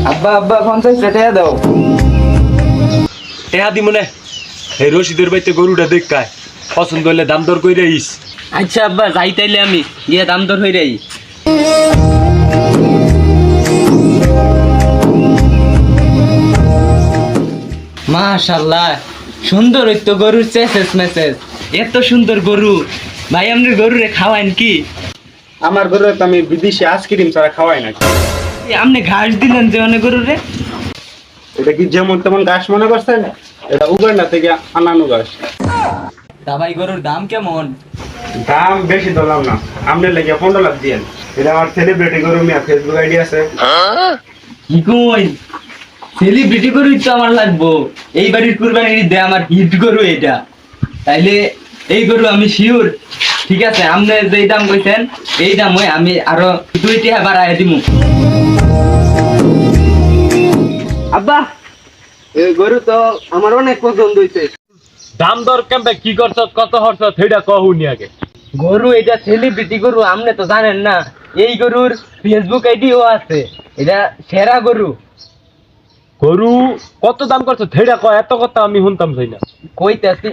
আব্বা আব্বা 50 টাকা দাও। টেহা দি মনে এই রশিদের বাইতে গরুটা দেখায় পছন্দ হলে দাম দর কইরা ইস। আচ্ছা আব্বা যাই তাইলে আমি গিয়ে দাম দর হয়ে যাই। মাশাআল্লাহ সুন্দর হইতো গরুর চেসেস মেসেজ, এত সুন্দর গরু। ভাই আপনার গরুরে খাওয়াইন কি? আমার গরু তো আমি বিদেশি আইসক্রিম ছাড়া খাওয়াই না। আপনি ঘাস দিলেন যে অনেক গরুরে? এটা কি যেমন তেমন ঘাস মনে করছেন? এটা উগান্ডা থেকে আনানো ঘাস। তা ভাই গরুর দাম কেমন? দাম বেশি দিলাম না, আপনার লেগে 15 লাখ দিয়েন। এটা আমার সেলিব্রিটি গরু, মিয়া ফেসবুক আইডি আছে। কি কই সেলিব্রিটি গরুই তো আমার লাগবো, এই বাড়ির কুরবানির দে আমার হিট গরু এটা। তাইলে এই গরু আমি শিওর। ঠিক আছে, আপনি যেই দাম কইছেন এই দাম আমি আরো 2 টাকা বাড়ায় দিমু। আব্বা এই গরু তো আমার অনেক পছন্দ হইছে। দাম দর কেমবে কি করছ, কত হরছ সেটা কহুনি আগে। গরু এটা সেলিব্রিটি গরু, আপনি তো জানেন না। এই গরুর ফেসবুক আইডিও আছে, এটা সেরা গরু। গরু কত দাম করছ সেটা কয়, এত কথা আমি শুনতাম চাই না। কইতাছি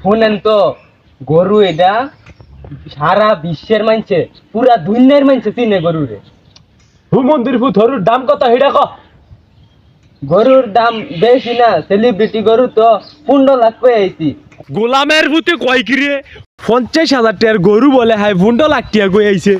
শুনেন তো, গরু এটা সারা বিশ্বের মানছে, পুরা দুনিয়ার মানছে চিনে গরুরে। মন্দির ফু ধরুর দাম কত সেটা ক। গরুর দাম বেশি না, সেলিব্রিটি গরু তো 15 লাখ পেয়ে আইছি। গোলামের ভূতে কয় কিরে 50,000 টাকার গরু বলে হাই 15 লাখ টাকা কই আইছে।